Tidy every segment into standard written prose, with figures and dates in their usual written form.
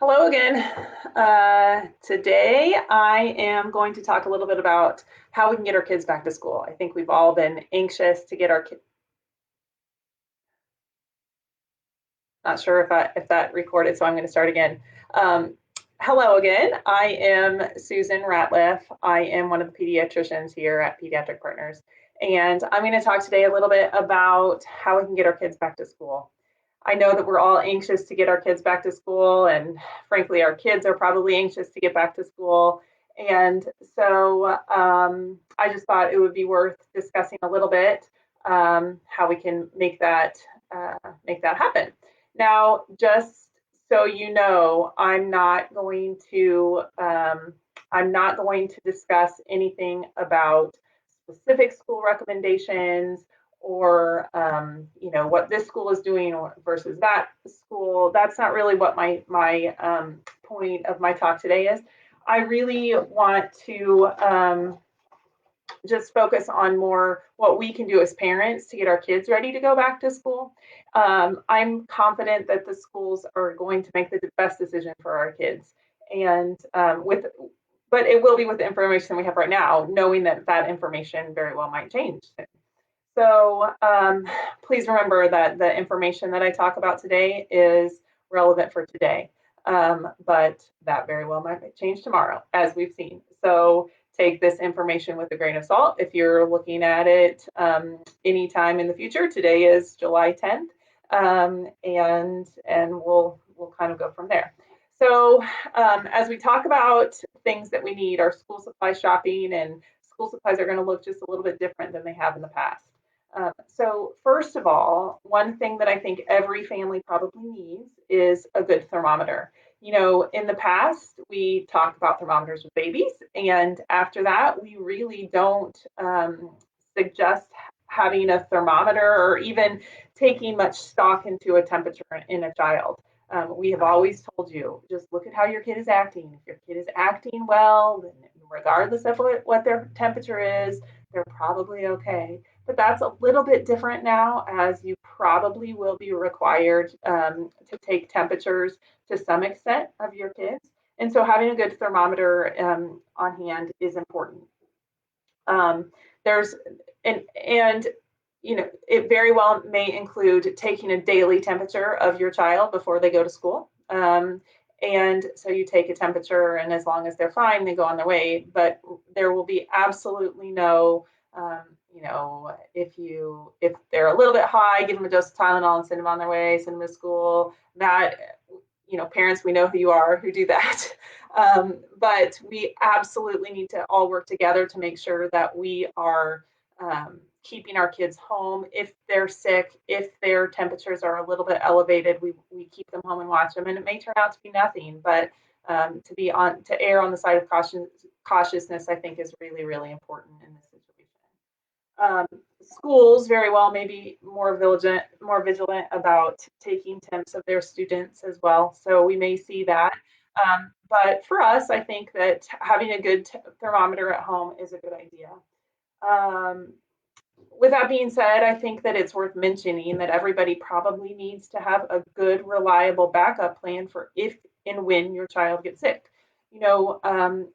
Hello again. Today I am going to talk a little bit about how we can get our kids back to school. I think we've all been anxious to get our kids. Not sure if that recorded, so I'm going to start again. Um, Hello again. I am Susan Ratliff. I am one of the pediatricians here at Pediatric Partners, and I'm going to talk today a little bit about how we can get our kids back to school. I know that we're all anxious to get our kids back to school, and frankly, our kids are probably anxious to get back to school. And so I just thought it would be worth discussing a little bit how we can make that happen. Now, just so you know, I'm not going to discuss anything about specific school recommendations or what this school is doing versus that school. That's not really what my point of my talk today is. I really want to just focus on more what we can do as parents to get our kids ready to go back to school. I'm confident that the schools are going to make the best decision for our kids, and but it will be with the information we have right now, knowing that that information very well might change. So please remember that the information that I talk about today is relevant for today, but that very well might change tomorrow, as we've seen. So take this information with a grain of salt. If you're looking at it anytime in the future, today is July 10th, and we'll kind of go from there. So as we talk about things that we need, our school supply shopping and school supplies are going to look just a little bit different than they have in the past. So first of all, one thing that I think every family probably needs is a good thermometer. You know, in the past, we talk about thermometers with babies, and after that, we really don't suggest having a thermometer or even taking much stock into a temperature in a child. We have always told you, just look at how your kid is acting. If your kid is acting well, then regardless of what their temperature is, they're probably okay. But that's a little bit different now, as you probably will be required to take temperatures to some extent of your kids. And so having a good thermometer on hand is important. There's and you know, it very well may include taking a daily temperature of your child before they go to school. And so you take a temperature, and as long as they're fine, they go on their way. But there will be absolutely no, if they're a little bit high, give them a dose of Tylenol and send them on their way, send them to school. That, parents, we know who you are who do that. But we absolutely need to all work together to make sure that we are keeping our kids home. If they're sick, if their temperatures are a little bit elevated, we keep them home and watch them. And it may turn out to be nothing, but to err on the side of cautiousness, I think is really, really important in this situation. Schools very well may be more vigilant about taking temps of their students as well. So we may see that. But for us, I think that having a good thermometer at home is a good idea. Um, with that being said, I think that it's worth mentioning that everybody probably needs to have a good, reliable backup plan for if and when your child gets sick.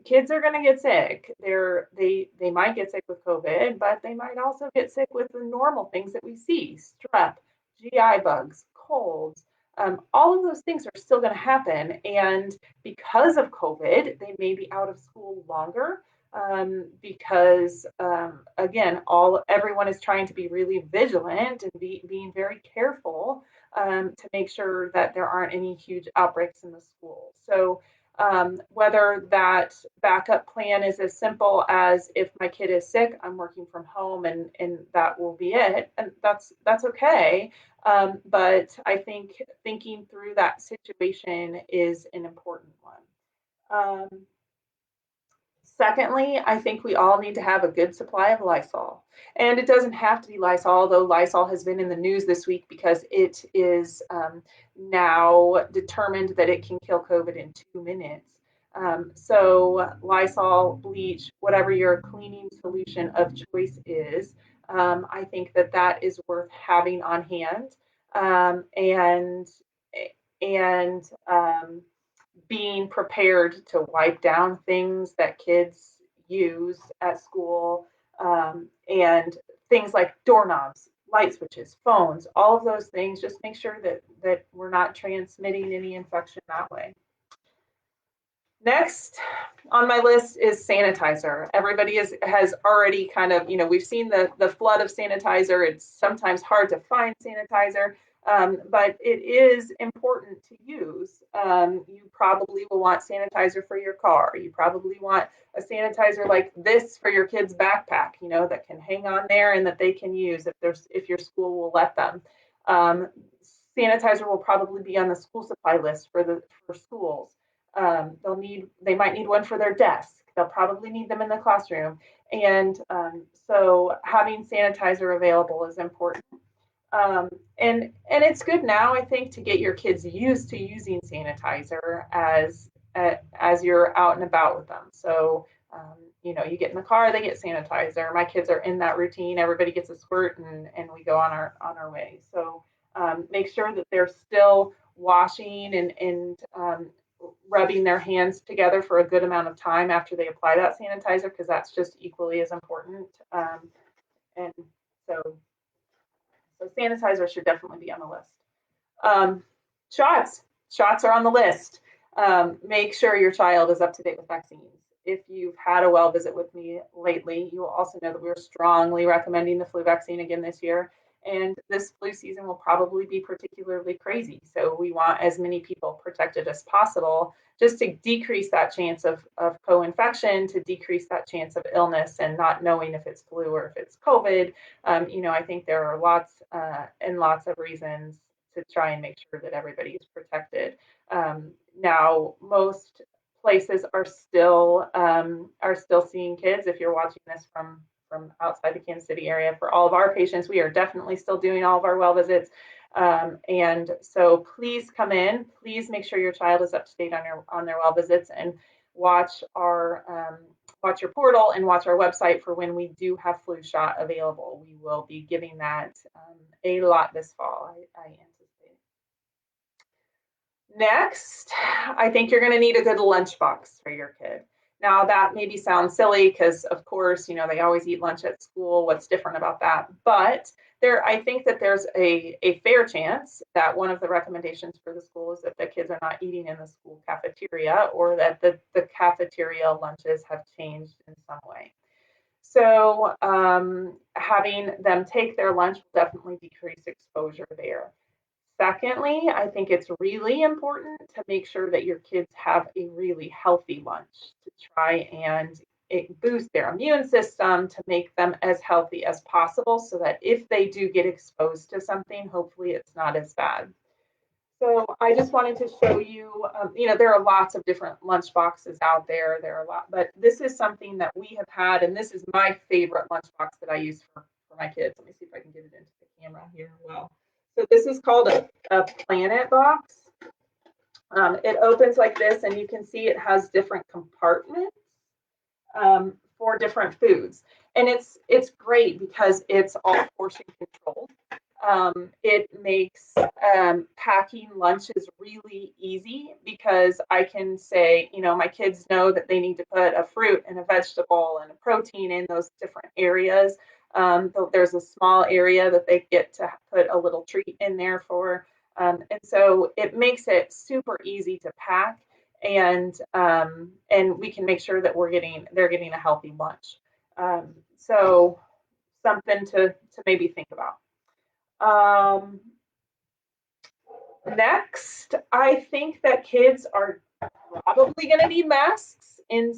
Kids are going to get sick. They might get sick with COVID, but they might also get sick with the normal things that we see: strep, GI bugs, colds. All of those things are still going to happen, and because of COVID, they may be out of school longer because again, everyone is trying to be really vigilant and being very careful to make sure that there aren't any huge outbreaks in the school. So whether that backup plan is as simple as, if my kid is sick, I'm working from home, and that will be it, and that's okay. But I think thinking through that situation is an important one. Um, Secondly, I think we all need to have a good supply of Lysol. And it doesn't have to be Lysol, though Lysol has been in the news this week because it is now determined that it can kill COVID in 2 minutes. So Lysol, bleach, whatever your cleaning solution of choice is, I think that that is worth having on hand. Um, and and being prepared to wipe down things that kids use at school, and things like doorknobs, light switches, phones, all of those things. Just make sure that we're not transmitting any infection that way. Next on my list is sanitizer. Everybody has already kind of, we've seen the flood of sanitizer. It's sometimes hard to find sanitizer, but it is important to use. You probably will want sanitizer for your car. You probably want a sanitizer like this for your kid's backpack, that can hang on there and that they can use if your school will let them. Sanitizer will probably be on the school supply list for schools. They might need one for their desk. They'll probably need them in the classroom. And so having sanitizer available is important. And it's good now, I think, to get your kids used to using sanitizer as you're out and about with them. So you get in the car, they get sanitizer. My kids are in that routine. Everybody gets a squirt, and we go on our way. So make sure that they're still washing and rubbing their hands together for a good amount of time after they apply that sanitizer, because that's just equally as important. And so sanitizer should definitely be on the list. Um, shots are on the list. Make sure your child is up to date with vaccines. If you've had a well visit with me lately, you will also know that we're strongly recommending the flu vaccine again this year. And this flu season will probably be particularly crazy. So we want as many people protected as possible, just to decrease that chance of co-infection, to decrease that chance of illness and not knowing if it's flu or if it's COVID. I think there are lots and lots of reasons to try and make sure that everybody is protected. Now, most places are still seeing kids. If you're watching this from outside the Kansas City area, for all of our patients, we are definitely still doing all of our well visits. And so please come in. Please make sure your child is up to date on their well visits, and watch your portal and watch our website for when we do have flu shot available. We will be giving that a lot this fall, I anticipate. Next, I think you're going to need a good lunchbox for your kid. Now, that maybe sounds silly because, of course, they always eat lunch at school. What's different about that? But I think that there's a fair chance that one of the recommendations for the school is that the kids are not eating in the school cafeteria, or that the cafeteria lunches have changed in some way. So having them take their lunch will definitely decrease exposure there. Secondly, I think it's really important to make sure that your kids have a really healthy lunch, to try and boost their immune system, to make them as healthy as possible, so that if they do get exposed to something, hopefully it's not as bad. So I just wanted to show you, there are lots of different lunch boxes out there. There are a lot, but this is something that we have had, and this is my favorite lunch box that I use for my kids. Let me see if I can get it into the camera here. Well, so this is called a Planet box. It opens like this, and you can see it has different compartments for different foods. And it's great because it's all portion controlled. It makes packing lunches really easy, because I can say, my kids know that they need to put a fruit and a vegetable and a protein in those different areas. There's a small area that they get to put a little treat in there for. And so it makes it super easy to pack, and we can make sure that they're getting a healthy lunch. So something to maybe think about. Next, I think that kids are probably going to need masks to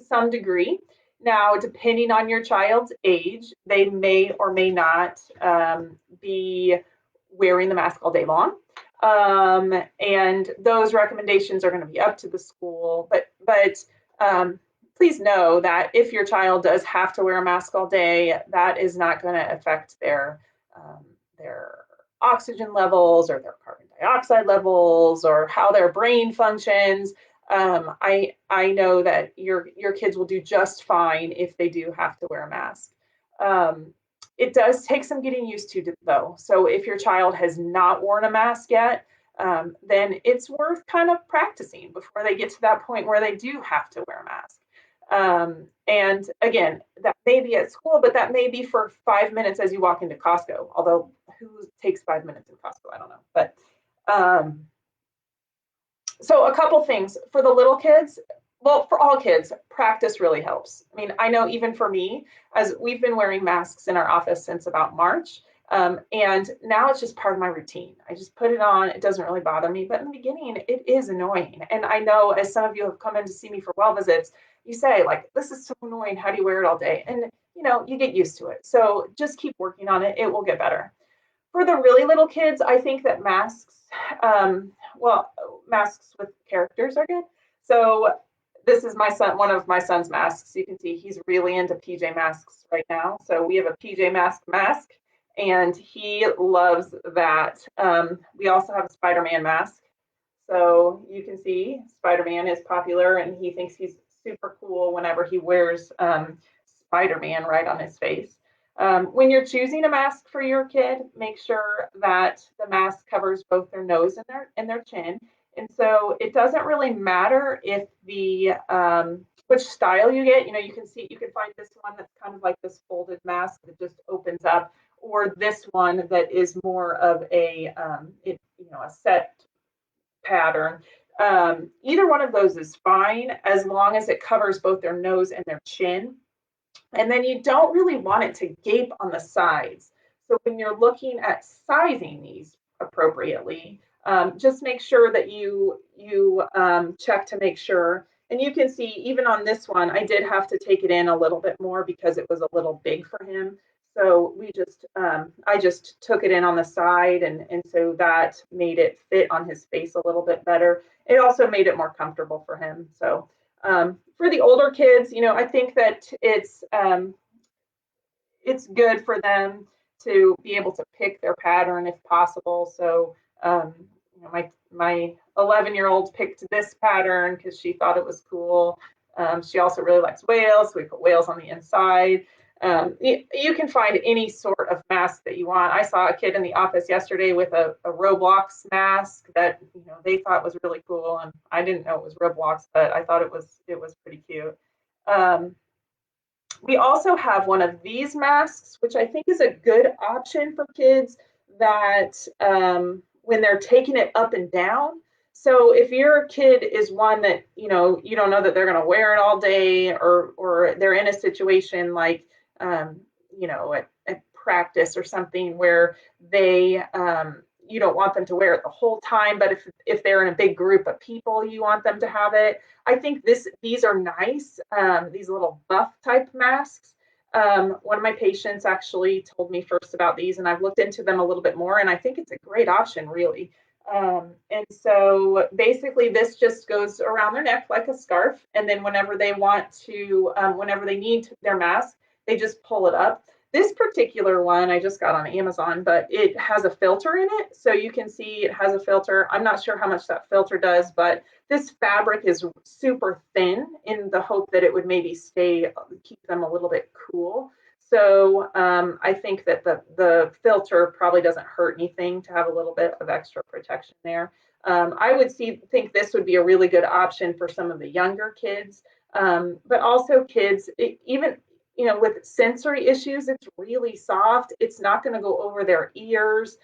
some degree. Now, depending on your child's age, they may or may not be wearing the mask all day long. And those recommendations are going to be up to the school. But please know that if your child does have to wear a mask all day, that is not going to affect their oxygen levels or their carbon dioxide levels or how their brain functions. I know that your kids will do just fine if they do have to wear a mask. It does take some getting used to, though. So if your child has not worn a mask yet, then it's worth kind of practicing before they get to that point where they do have to wear a mask. And again, that may be at school, but that may be for 5 minutes as you walk into Costco. Although who takes 5 minutes in Costco? I don't know. But so a couple things for the little kids. Well, for all kids, practice really helps. I mean, I know even for me, as we've been wearing masks in our office since about March, and now it's just part of my routine. I just put it on. It doesn't really bother me. But in the beginning, it is annoying. And I know as some of you have come in to see me for well visits, you say, like, this is so annoying. How do you wear it all day? And, you get used to it. So just keep working on it. It will get better. For the really little kids, I think that well, masks with characters are good. So this is my son, one of my son's masks. You can see he's really into PJ masks right now. So we have a PJ mask, and he loves that. We also have a Spider-Man mask. So you can see Spider-Man is popular, and he thinks he's super cool whenever he wears Spider-Man right on his face. When you're choosing a mask for your kid, make sure that the mask covers both their nose and their chin. And so it doesn't really matter if the which style you get. You can find this one that's kind of like this folded mask that just opens up, or this one that is more of a a set pattern. Either one of those is fine as long as it covers both their nose and their chin. And then you don't really want it to gape on the sides. So when you're looking at sizing these appropriately, just make sure that you check to make sure. And you can see even on this one, I did have to take it in a little bit more because it was a little big for him. So I just took it in on the side, and so that made it fit on his face a little bit better. It also made it more comfortable for him. So for the older kids, I think that it's good for them to be able to pick their pattern if possible. So my 11-year-old picked this pattern because she thought it was cool. She also really likes whales, so we put whales on the inside. You can find any sort of mask that you want. I saw a kid in the office yesterday with a Roblox mask that they thought was really cool, and I didn't know it was Roblox, but I thought it was pretty cute. We also have one of these masks, which I think is a good option for kids that when they're taking it up and down. So if your kid is one that you don't know that they're going to wear it all day, or they're in a situation like at practice or something where they you don't want them to wear it the whole time, but if they're in a big group of people, you want them to have it. I think these are nice, these little buff type masks. One of my patients actually told me first about these, and I've looked into them a little bit more, and I think it's a great option, really. And so basically this just goes around their neck like a scarf, and then whenever they need their mask, they just pull it up. This particular one I just got on Amazon, but it has a filter in it. So you can see it has a filter. I'm not sure how much that filter does, but this fabric is super thin in the hope that it would maybe keep them a little bit cool. So I think that the filter probably doesn't hurt anything to have a little bit of extra protection there. I would think this would be a really good option for some of the younger kids, but also kids, even with sensory issues, it's really soft. It's not going to go over their ears.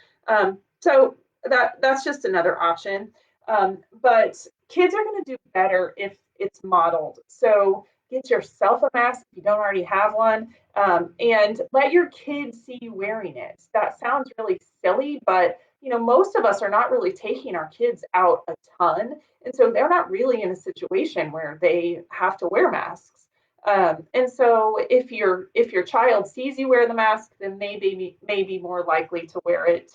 So that's just another option. But kids are going to do better if it's modeled. So get yourself a mask if you don't already have one, and let your kids see you wearing it. That sounds really silly, but most of us are not really taking our kids out a ton, and so they're not really in a situation where they have to wear masks. And so if your child sees you wear the mask, then maybe more likely to wear it.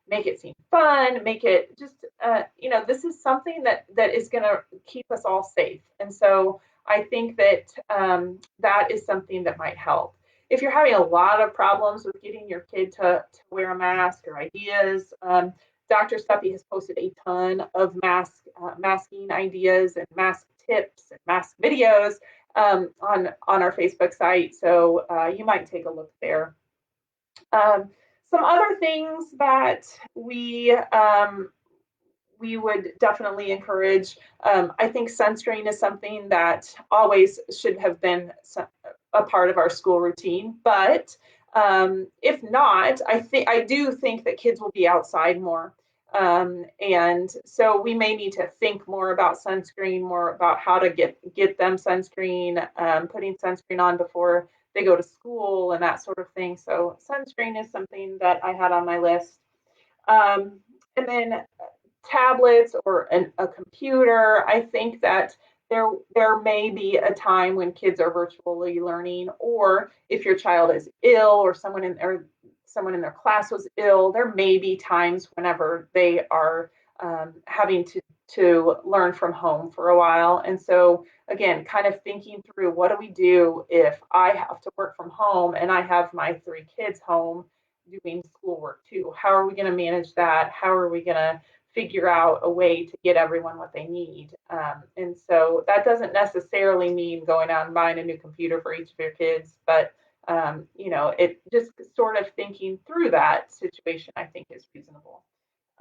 Make it seem fun. Make it just this is something that is going to keep us all safe. And so I think that that is something that might help. If you're having a lot of problems with getting your kid to wear a mask or ideas, Dr. Stuppy has posted a ton of masking ideas and mask tips and mask videos on our Facebook site. So you might take a look there. Some other things that we we would definitely encourage. I think sunscreen is something that always should have been a part of our school routine. But if not, I do think that kids will be outside more. And so we may need to think more about sunscreen, more about how to get them sunscreen, putting sunscreen on before they go to school and that sort of thing. So sunscreen is something that I had on my list. And then tablets or a computer, I think that there may be a time when kids are virtually learning, or if your child is ill or someone in their class was ill, there may be times whenever they are having to learn from home for a while. And so again, kind of thinking through, what do we do if I have to work from home and I have my 3 kids home doing schoolwork too? How are we going to manage that? How are we going to figure out a way to get everyone what they need? And so that doesn't necessarily mean going out and buying a new computer for each of your kids, but it just sort of thinking through that situation, I think, is reasonable.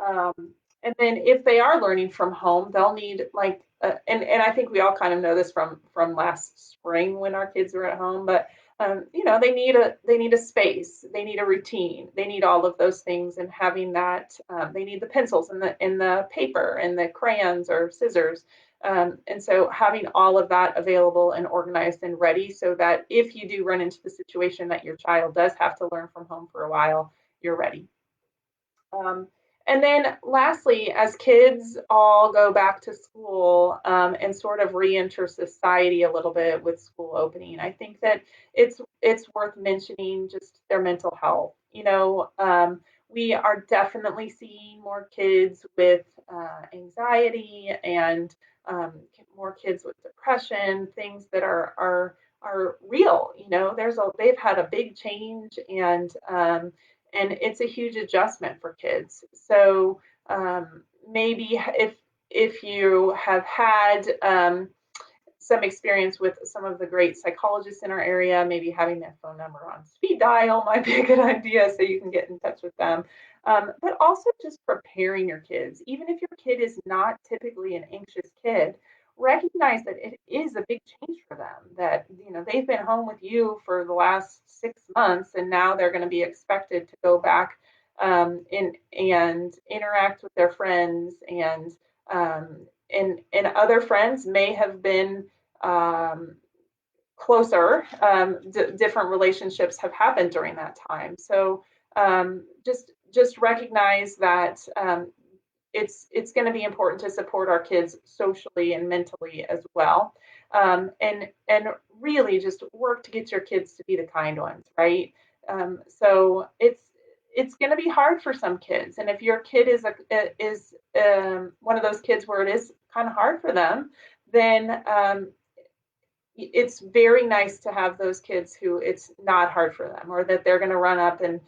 Um, and then if they are learning from home, they'll need like, and I think we all kind of know this from last spring when our kids were at home, but they need a space, they need a routine, they need all of those things, and having that, they need the pencils and the paper and the crayons or scissors. And so having all of that available and organized and ready, so that if you do run into the situation that your child does have to learn from home for a while, you're ready. Um, and then lastly, as kids all go back to school, and sort of re-enter society a little bit with school opening, I think that it's worth mentioning just their mental health. We are definitely seeing more kids with anxiety, and more kids with depression, things that are real. They've had a big change, and it's a huge adjustment for kids. So maybe if you have had some experience with some of the great psychologists in our area, maybe having their phone number on speed dial might be a good idea, so you can get in touch with them. But also just preparing your kids, even if your kid is not typically an anxious kid, recognize that it is a big change for them, that they've been home with you for the last 6 months, and now they're going to be expected to go back and interact with their friends, um, and other friends may have been um, closer. Different relationships have happened during that time. So just recognize that it's going to be important to support our kids socially and mentally as well, and really just work to get your kids to be the kind ones, right? So it's going to be hard for some kids, and if your kid is one of those kids where it is kind of hard for them, then it's very nice to have those kids who it's not hard for them, or that they're going to run up and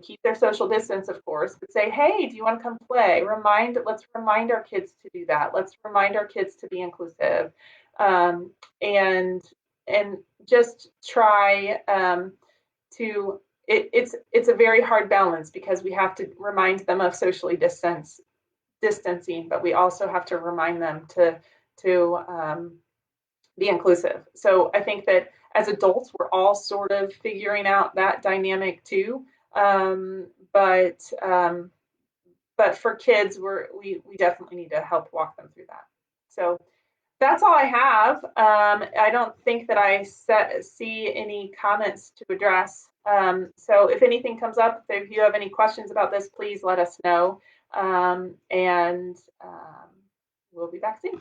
keep their social distance, of course, but say, hey, do you want to come play? Let's remind our kids to do that. Let's remind our kids to be inclusive, um, and and just try it's a very hard balance, because we have to remind them of socially distancing, but we also have to remind them to be inclusive. So I think that as adults, we're all sort of figuring out that dynamic too. Um, but um, but for kids, we definitely need to help walk them through that. So that's all I have. I don't think that see any comments to address. So if anything comes up, if you have any questions about this, please let us know. And we'll be back soon.